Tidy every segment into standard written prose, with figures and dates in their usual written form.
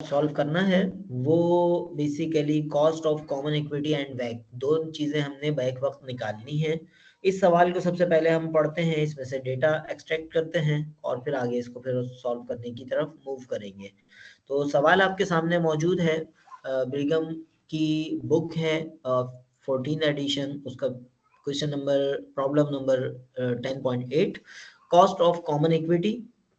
Solve करना है वो basically cost of common equity and वैक, दो चीजें हमने बैक वक्त निकालनी है। इस सवाल को सबसे पहले हम पढ़ते हैं, इसमें से डेटा एक्सट्रैक्ट करते हैं और फिर आगे इसको फिर सॉल्व करने की तरफ मूव करेंगे। तो सवाल आपके सामने मौजूद है, ब्रिगम की बुक है 14 एडिशन, उसका question number, problem number 10.8, cost of common equity.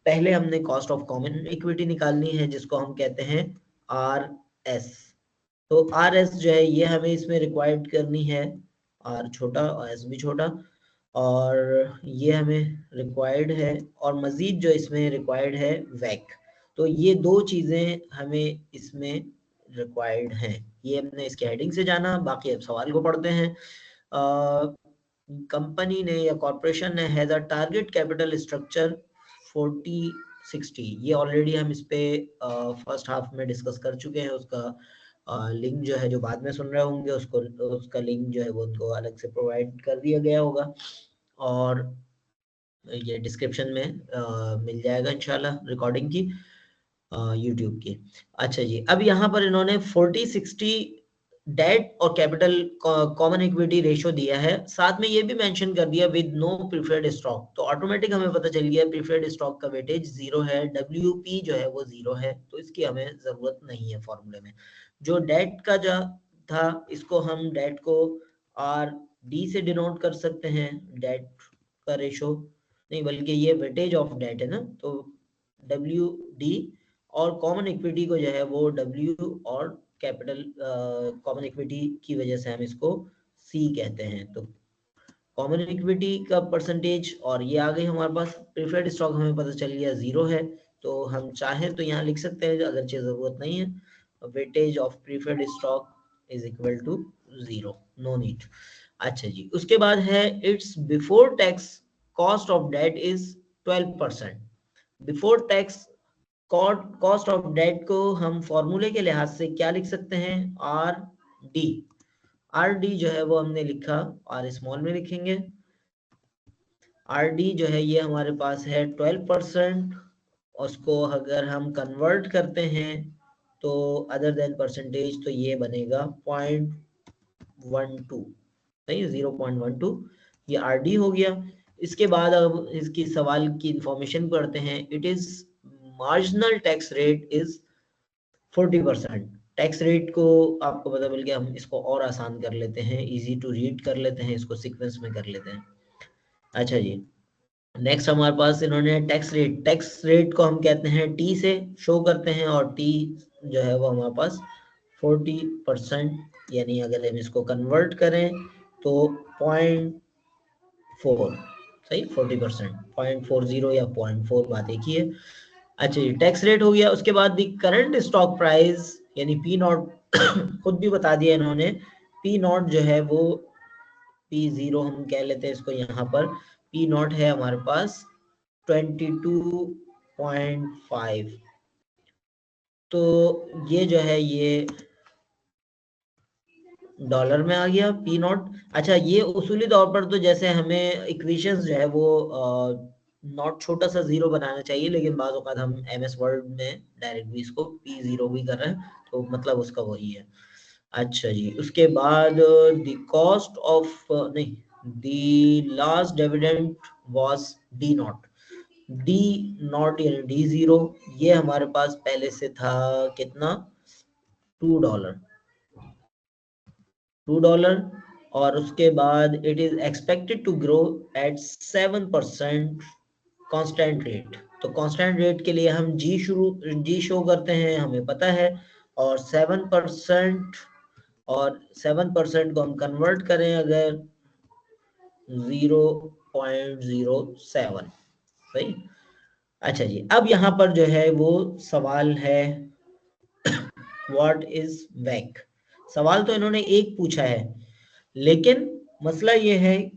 पहले हमने कॉस्ट ऑफ कॉमन इक्विटी निकालनी है जिसको हम कहते हैं आर एस। तो आर एस जो है ये हमें इसमें रिक्वायर्ड करनी है, आर छोटा और एस भी छोटा, और ये हमें रिक्वायर्ड है, और मजीद जो इसमें रिक्वायर्ड है वैक। तो ये दो चीजें हमें इसमें रिक्वायर्ड हैं। ये हमने इसके हेडिंग से जाना, बाकी अब सवाल को पढ़ते हैं। कंपनी ने या कॉर्पोरेशन ने has a target capital structure 40-60। ये ऑलरेडी हम इस पे फर्स्ट हाफ में डिस्कस कर चुके हैं। उसका लिंक जो है, जो बाद में सुन रहे होंगे उसको, उसका लिंक जो है वो उनको अलग से प्रोवाइड कर दिया गया होगा, और ये डिस्क्रिप्शन में मिल जाएगा इंशाल्लाह रिकॉर्डिंग की, यूट्यूब की। अच्छा जी, अब यहाँ पर इन्होंने 40-60 डेट और कैपिटल कॉमन इक्विटी रेशियो दिया है, साथ में ये भी मेंशन कर दिया विद नो प्रीफर्ड स्टॉक। तो ऑटोमेटिक हमें पता चल गया प्रीफर्ड स्टॉक का वेटेज 0 है, डब्ल्यूपी जो है वो 0 है, तो इसकी हमें जरूरत नहीं है फॉर्मूले में। जो डेट का जो था, इसको हम डेट को आर डी से डिनोट कर सकते हैं, डेट का रेशो नहीं बल्कि ये वेटेज ऑफ डेट है ना, तो डब्ल्यू डी, और कॉमन इक्विटी को जो है वो डब्ल्यू और कैपिटल कॉमन इक्विटी की वजह से हम इसको सी कहते हैं। तो कॉमन इक्विटी का परसेंटेज, और ये आ गई हमारे पास। प्रीफर्ड स्टॉक हमें पता चल गया 0 है, तो हम चाहें तो यहाँ लिख सकते हैं, अगर चाहिए जरूरत नहीं है, weightage of preferred stock is equal to 0, no need. अच्छा जी, उसके बाद है it's before tax cost of debt is 12%। Before tax cost of debt को हम फॉर्मूले के लिहाज से क्या लिख सकते हैं, आर डी। आर डी जो है वो हमने लिखा, आर स्मॉल में लिखेंगे। आर डी जो है ये हमारे पास है 12%, उसको अगर हम कन्वर्ट करते हैं तो अदर देन परसेंटेज, तो ये बनेगा 0.12, सही, 0.12, ये आर डी हो गया। इसके बाद अब इसकी सवाल की इंफॉर्मेशन पढ़ते हैं। It is marginal tax rate is 40%। Tax rate को आपको पता मिल गया, हम इसको और आसान कर लेते हैं, इजी टू रीड कर लेते हैं, इसको सीक्वेंस में कर लेते हैं। अच्छा जी, नेक्स्ट हमारे पास इन्होंने टैक्स रेट को हम कहते हैं टी से शो करते हैं, और टी जो है वो हमारे पास 40%, यानी अगर हम इसको कन्वर्ट करें तो 0.4, सही, 40%, 0.40 या 0.4, बात एक ही है। अच्छा जी, टैक्स रेट हो गया। उसके बाद दी करंट स्टॉक प्राइस यानी पी नॉट खुद भी बता दिया इन्होंने, पी नॉट जो है वो P0 हम कह लेते हैं इसको, यहाँ पर पी नॉट है हमारे पास 22.5। तो ये जो है ये डॉलर में आ गया पी नॉट। अच्छा, ये उसूली तौर पर तो जैसे हमें इक्वेशंस जो है वो नॉट छोटा सा 0 बनाना चाहिए, लेकिन बाज़ औक़ात हम एमएस वर्ड में डायरेक्ट भी इसको P0 भी कर रहे हैं, तो मतलब उसका वही है। अच्छा जी, उसके बाद द कॉस्ट ऑफ नहीं, the last dividend was D not. D not यानी D0, ये हमारे पास पहले से था कितना, $2, $2। और उसके बाद it is expected to grow at 7% constant rate. तो कांस्टेंट रेट के लिए हम जी शो करते हैं, हमें पता है, और 7%, और 7% को हम कन्वर्ट करें अगर 0.07, सही। अच्छा जी, अब यहाँ पर जो है वो सवाल है व्हाट इज वैक। सवाल तो इन्होंने एक पूछा है, लेकिन मसला ये है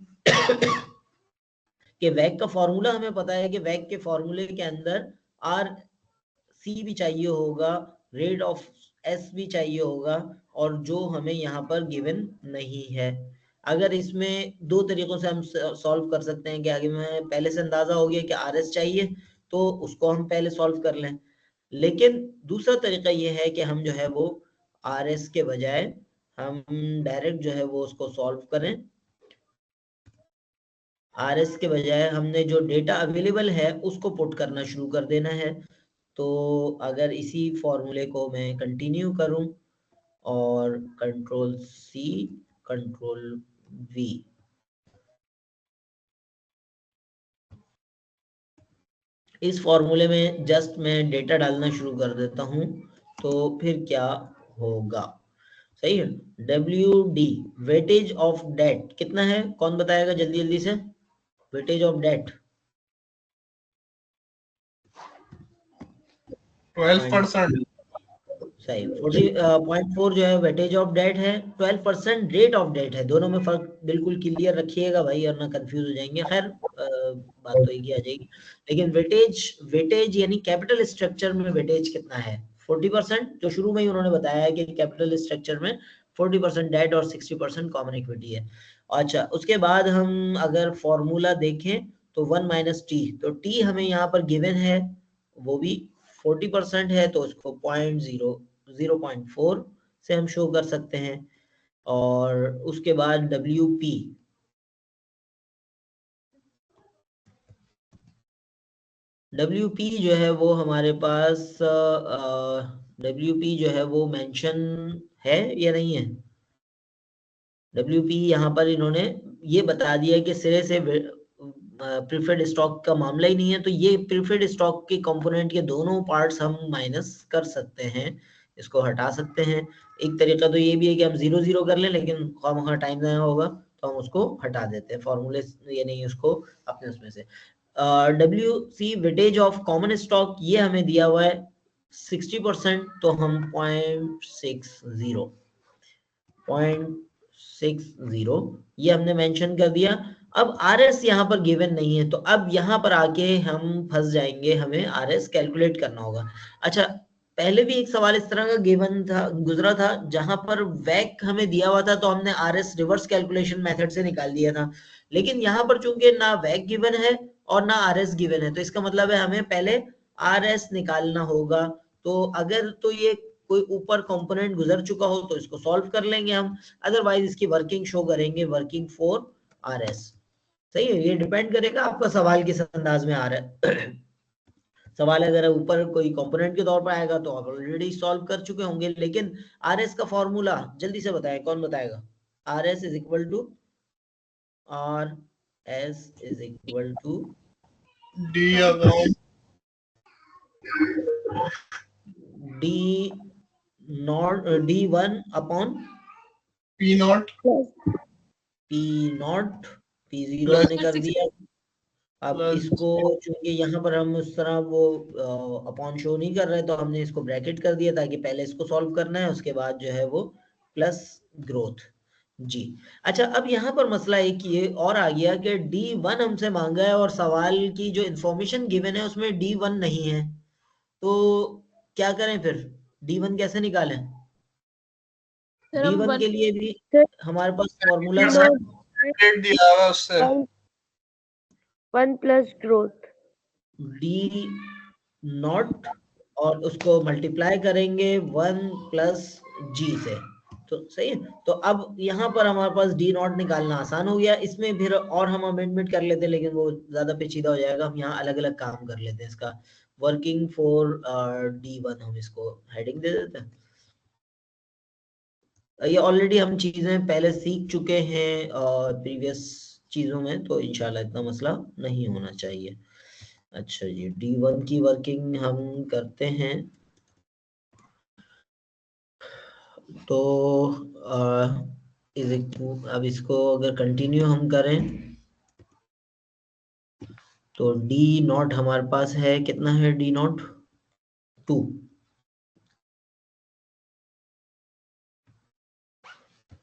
कि वैक का फॉर्मूला हमें पता है कि वैक के फॉर्मूले के अंदर आर सी भी चाहिए होगा, रेट ऑफ एस भी चाहिए होगा, और जो हमें यहाँ पर गिवन नहीं है। अगर इसमें दो तरीकों से हम सॉल्व कर सकते हैं कि आगे में पहले से अंदाजा हो गया कि आर एस चाहिए, तो उसको हम पहले सॉल्व कर लें। लेकिन दूसरा तरीका ये है कि हम जो है वो RS के बजाय हम डायरेक्ट जो है वो उसको सॉल्व करें। RS के बजाय हमने जो डेटा अवेलेबल है उसको पुट करना शुरू कर देना है। तो अगर इसी फॉर्मूले को मैं कंटिन्यू करूं और कंट्रोल C कंट्रोल V, इस फॉर्मूले में जस्ट मैं डेटा डालना शुरू कर देता हूं, तो फिर क्या होगा? सही है। WD वेटेज ऑफ डेट कितना है? कौन बताएगा जल्दी जल्दी से? Weightage of debt 12%। सही। 40.4 जो है वेटेज ऑफ डेट है, 12% रेट ऑफ डेट है। दोनों में फर्क बिल्कुल क्लियर रखिएगा भाई, और ना कंफ्यूज हो जाएंगे। खैर बात तो एक ही आ जाएगी। लेकिन वेटेज यानी कैपिटल स्ट्रक्चर में वेटेज कितना है? 40%, जो शुरू में ही उन्होंने बताया है कि कैपिटल स्ट्रक्चर में 40% डेट और 60% कॉमन इक्विटी है। अच्छा, उसके बाद हम अगर फॉर्मूला देखें तो 1 माइनस टी, तो टी हमें यहाँ पर गिवन है, वो भी 40% है, तो उसको 0.4 से हम शो कर सकते हैं। और उसके बाद WP, जो है वो हमारे पास WP जो है वो मेंशन है या नहीं है? WP यहाँ पर इन्होंने ये बता दिया कि सिरे से प्रीफर्ड स्टॉक का मामला ही नहीं है, तो ये प्रीफर्ड स्टॉक के कंपोनेंट के दोनों पार्ट्स हम माइनस कर सकते हैं, इसको हटा सकते हैं। एक तरीका तो ये भी है कि हम 0 0 कर लें, लेकिन खामखा टाइम ज़ाया होगा, तो हम उसको हटा देते हैं फॉर्मूले, ये नहीं उसको अपने उसमें से। WC weightage of common stock, ये हमें दिया हुआ है 60%, तो हम 0.60 ये हमने मेंशन कर दिया। अब RS यहाँ पर गिवन नहीं है, तो अब यहाँ पर आके हम फंस जाएंगे, हमें RS कैलकुलेट करना होगा। अच्छा, पहले भी एक सवाल इस तरह का गिवन था, गुजरा था, जहां पर वैक हमें दिया हुआ था, तो हमने RS रिवर्स कैलकुलेशन मेथड से निकाल दिया था। लेकिन यहाँ पर चूंकि ना वैक गिवन है और ना RS गिवन है, तो इसका मतलब है हमें पहले RS निकालना होगा। तो अगर तो ये कोई ऊपर कंपोनेंट गुजर चुका हो तो इसको सॉल्व कर लेंगे हम, अदरवाइज इसकी वर्किंग शो करेंगे, वर्किंग फॉर RS। सही है, ये डिपेंड करेगा आपका सवाल किस अंदाज में आ रहा है। सवाल अगर ऊपर कोई कंपोनेंट के तौर पर आएगा तो आप ऑलरेडी सॉल्व कर चुके होंगे, लेकिन RS का फॉर्मूला जल्दी से बताएं, कौन बताएगा? RS is equal to D upon D naught D1 upon P naught P0 हमने कर दिया। अब प्लस इसको चूंकि यहाँ पर हम उस तरह वो अपॉन शो नहीं कर रहे, तो हमने इसको ब्रैकेट कर दिया, ताकि पहले इसको सॉल्व करना है, उसके बाद जो है वो प्लस ग्रोथ। जी। अच्छा, अब यहाँ पर मसला एक ये और आ गया कि D1 हमसे मांगा है, और सवाल की जो इंफॉर्मेशन गिवन है उसमें D1 नहीं है, तो क्या करें फिर? D1 कैसे निकालें? D1 के लिए भी हमारे पास फॉर्मूला था, रेट दिया हुआ है उससे 1 प्लस ग्रोथ D0 और उसको मल्टीप्लाई करेंगे 1 प्लस G से, तो सही है। तो अब यहाँ पर हमारे पास D0 निकालना आसान हो गया। इसमें फिर और हम अमेंडमेंट कर लेते हैं, लेकिन वो ज्यादा पेचीदा हो जाएगा, हम यहाँ अलग अलग काम कर लेते हैं। इसका वर्किंग फॉर D1 हम इसको हेडिंग दे देते हैं। ये ऑलरेडी हम चीजें पहले सीख चुके हैं प्रीवियस चीजों में, तो इंशाल्लाह इतना मसला नहीं होना चाहिए। अच्छा जी, D1 की वर्किंग हम करते हैं। तो अब इसको अगर कंटिन्यू हम करें तो D0 हमारे पास है, कितना है D0? 2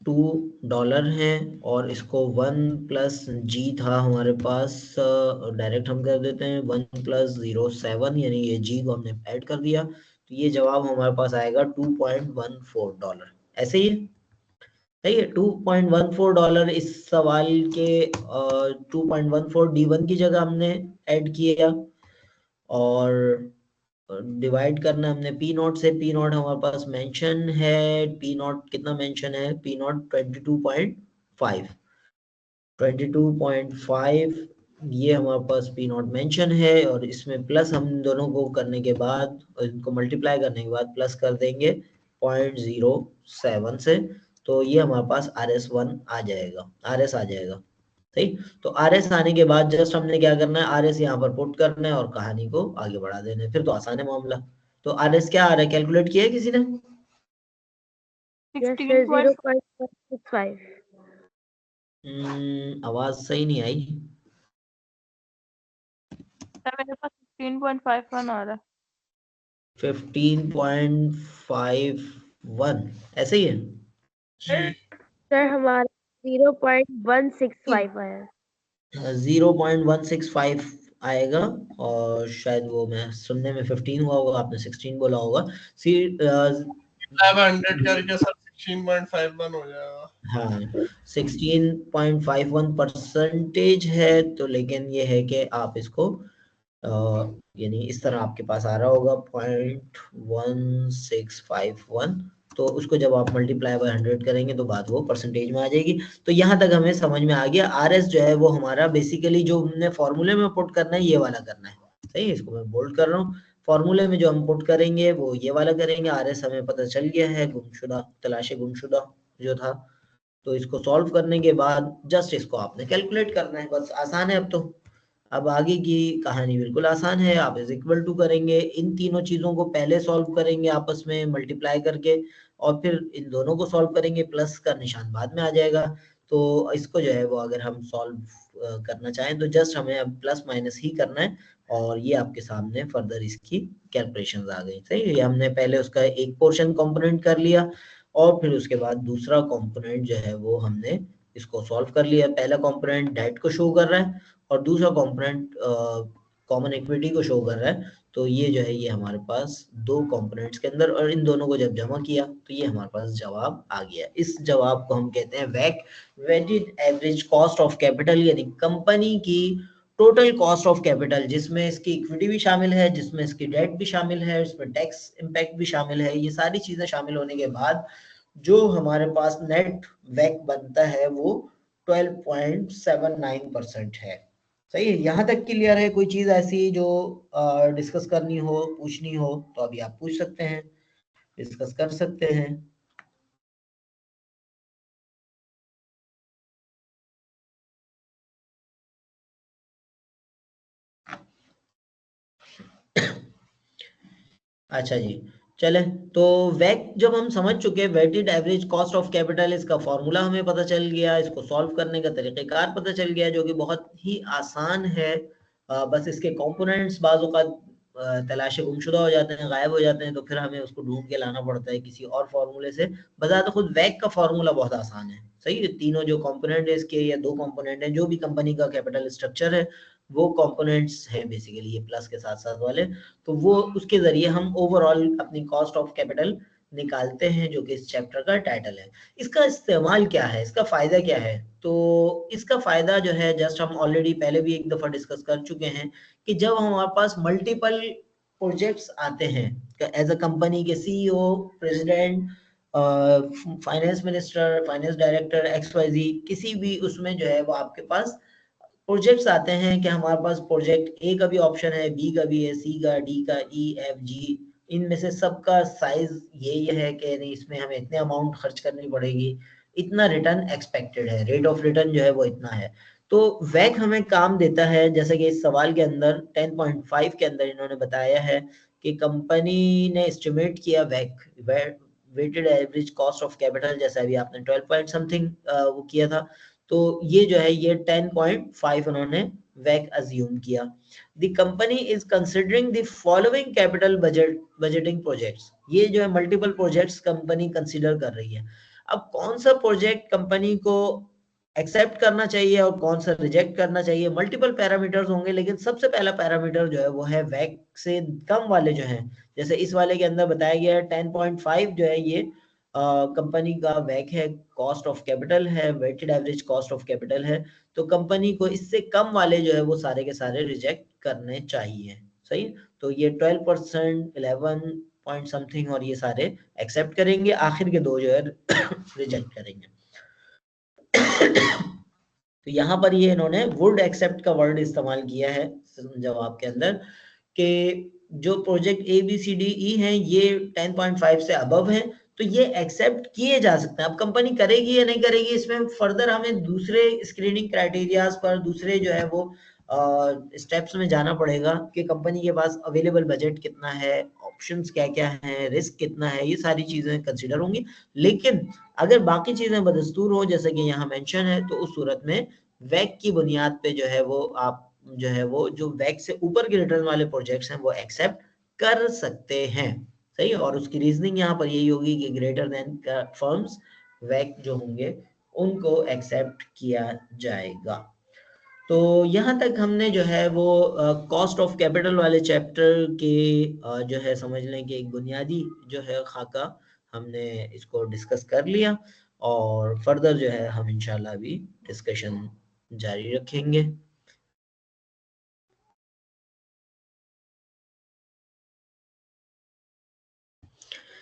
$2 है, और इसको 1 प्लस G था हमारे पास, डायरेक्ट हम कर देते हैं 1 प्लस 0.7, यानी ये G को हमने ऐड कर दिया, तो ये जवाब हमारे पास आएगा $2.14। ऐसे ही सही है, $2.14 इस सवाल के 2.14 D1 की जगह हमने ऐड किया, और डिवाइड करना हमने पी नॉट से। पी नॉट हमारे पास मेंशन है, पी नॉट कितना मेंशन है, पी नॉट 22.5, 22.5 ये हमारे पास पी नॉट मेंशन है। और इसमें प्लस हम दोनों को करने के बाद, इनको मल्टीप्लाई करने के बाद प्लस कर देंगे 0.07 से, तो ये हमारे पास RS1 आ जाएगा, RS आ जाएगा। सही, तो RS आने के बाद जस्ट हमने क्या करना है, RS यहाँ पर पुट करना है और कहानी को आगे बढ़ा देना है, फिर तो आसान है मामला। तो RS क्या आ रहा है, कैलकुलेट किया है किसी ने? Yes, sir, 0.165. आवाज सही नहीं आई। सर मेरे पास 15.51 आ रहा है। 15.51 ऐसे ही है। जी सर हमारा 0.165 आया। 0.165 आएगा, और शायद वो मैं सुनने में 15 हुआ होगा, आपने 16 बोला होगा। सी 100 करके सर 16.51 हो जाएगा। हाँ 16.51% है। तो लेकिन ये है कि आप इसको यानी इस तरह आपके पास आ रहा होगा 0.1651, तो उसको जब आप मल्टीप्लाई बाय 100 करेंगे तो बात वो परसेंटेज में आ जाएगी। तो यहाँ तक हमें समझ में आ गया। RS जो है वो हमारा बेसिकली जो हमने फॉर्मूले में पुट करना है ये वाला करना है। सही है, इसको मैं बोल्ड कर रहा हूँ। फॉर्मूले में जो हम पुट करेंगे वो ये वाला करेंगे। RS हमें पता चल गया है, गुमशुदा तलाशे गुमशुदा जो था। तो इसको सॉल्व करने के बाद जस्ट इसको आपने कैलकुलेट करना है, बस आसान है अब तो। अब आगे की कहानी बिल्कुल आसान है। आप इज इक्वल टू करेंगे, इन तीनों चीजों को पहले सॉल्व करेंगे आपस में मल्टीप्लाई करके, और फिर इन दोनों को सॉल्व करेंगे, प्लस का निशान बाद में आ जाएगा। तो इसको जो है वो अगर हम सॉल्व करना चाहें तो जस्ट हमें अब प्लस माइनस ही करना है, और ये आपके सामने फर्दर इसकी कैलकुलेशंस आ गई। सही है, हमने पहले उसका एक पोर्शन कंपोनेंट कर लिया, और फिर उसके बाद दूसरा कंपोनेंट जो है वो हमने इसको सॉल्व कर लिया। पहला कंपोनेंट डेट को शो कर रहा है और दूसरा कंपोनेंट कॉमन इक्विटी को शो कर रहा है। तो ये जो है ये हमारे पास दो कंपोनेंट्स के अंदर, और इन दोनों को जब जमा किया तो ये हमारे पास जवाब आ गया। इस जवाब को हम कहते हैं वैक, weighted average cost of capital, यानी कंपनी की टोटल कॉस्ट ऑफ कैपिटल, जिसमें इसकी इक्विटी भी शामिल है, जिसमें इसकी डेट भी शामिल है, इसमें टैक्स इम्पैक्ट भी शामिल है। ये सारी चीजें शामिल होने के बाद जो हमारे पास नेट वैक बनता है वो 12.79% है। सही है, यहाँ तक क्लियर है? कोई चीज ऐसी जो डिस्कस करनी हो, पूछनी हो तो अभी आप पूछ सकते हैं, डिस्कस कर सकते हैं। अच्छा जी, चले। तो वैक जब हम समझ चुके, weighted average cost of capital, इसका फॉर्मूला हमें पता चल गया, इसको सॉल्व करने का तरीकेकार पता चल गया, जो कि बहुत ही आसान है। बस इसके कंपोनेंट्स बाजू का तलाशे गुमशुदा हो जाते हैं, गायब हो जाते हैं, तो फिर हमें उसको ढूंढ के लाना पड़ता है किसी और फॉर्मूले से। बजाते खुद वैक का फॉर्मूला बहुत आसान है। सही है, तीनों जो कंपोनेंट है इसके, या दो कंपोनेंट है, जो भी कंपनी का कैपिटल स्ट्रक्चर है वो कंपोनेंट्स हैं बेसिकली, ये प्लस के साथ साथ वाले। तो वो उसके जरिए हम ओवरऑल अपनी कॉस्ट ऑफ कैपिटल निकालते हैं, जो कि इस चैप्टर का टाइटल है। इसका इस्तेमाल क्या है, इसका फायदा क्या है? तो इसका फायदा जो है जस्ट हम ऑलरेडी पहले भी एक दफा डिस्कस कर चुके हैं कि जब हमारे पास मल्टीपल प्रोजेक्ट्स आते हैं, एज अ कंपनी के CEO, president, finance minister, finance director, XYZ, किसी भी उसमें जो है वो आपके पास प्रोजेक्ट्स आते हैं कि हमारे पास प्रोजेक्ट ए का भी ऑप्शन है, बी का भी है, सी का, डी का, EFG, इनमें से सबका साइज ये है कि नहीं, इसमें हमें इतने अमाउंट खर्च करनी पड़ेगी, इतना रिटर्न एक्सपेक्टेड है, रेट ऑफ रिटर्न जो है वो इतना है। तो वैक हमें काम देता है, जैसे कि इस सवाल के अंदर 10.5 के अंदर इन्होंने बताया है कि कंपनी ने एस्टिमेट किया वैक, weighted average cost of capital, जैसा अभी आपने 12 पॉइंट समथिंग वो किया था। तो ये जो है ये 10.5 उन्होंने वैक अज्यूम किया। The company is considering the following capital budgeting projects. ये जो है मल्टीपल प्रोजेक्ट्स कंपनी कंसीडर कर रही है। अब कौन सा प्रोजेक्ट कंपनी को एक्सेप्ट करना चाहिए और कौन सा रिजेक्ट करना चाहिए, मल्टीपल पैरामीटर्स होंगे, लेकिन सबसे पहला पैरामीटर जो है वो है वैक से कम वाले जो हैं। जैसे इस वाले के अंदर बताया गया है 10.5 जो है ये कंपनी का वैक है, कॉस्ट ऑफ कैपिटल है, weighted average cost of capital है। तो कंपनी को इससे कम वाले जो है वो सारे के सारे रिजेक्ट करने चाहिए। सही। तो ये 12%, 11 पॉइंट समथिंग और ये सारे एक्सेप्ट करेंगे, आखिर के दो जो है रिजेक्ट करेंगे। तो यहाँ पर ये इन्होंने वुड एक्सेप्ट का वर्ड इस्तेमाल किया है जवाब के अंदर कि जो project A B C D E हैं ये 10.5 से अबव हैं तो ये एक्सेप्ट किए जा सकते हैं। अब कंपनी करेगी या नहीं करेगी इसमें फर्दर हमें दूसरे स्क्रीनिंग क्राइटेरियाज पर दूसरे जो है वो स्टेप्स में जाना पड़ेगा कि कंपनी के पास अवेलेबल बजट कितना है, ऑप्शंस क्या क्या हैं, रिस्क कितना है, ये सारी चीजें कंसिडर होंगी। लेकिन अगर बाकी चीजें बदस्तूर हो जैसे कि यहाँ मेंशन है तो उस सूरत में वैक की बुनियाद पे जो है वो आप जो है वो जो वैक से ऊपर के रिटर्न वाले प्रोजेक्ट्स हैं वो एक्सेप्ट कर सकते हैं। सही। और उसकी रीजनिंग यहाँ पर यही होगी कि ग्रेटर देन फर्म्स वैक जो होंगे उनको एक्सेप्ट किया जाएगा। तो यहाँ तक हमने जो है वो कॉस्ट ऑफ कैपिटल वाले चैप्टर के जो है समझ लें कि एक बुनियादी जो है खाका हमने इसको डिस्कस कर लिया और फर्दर जो है हम इंशाल्लाह अभी डिस्कशन जारी रखेंगे।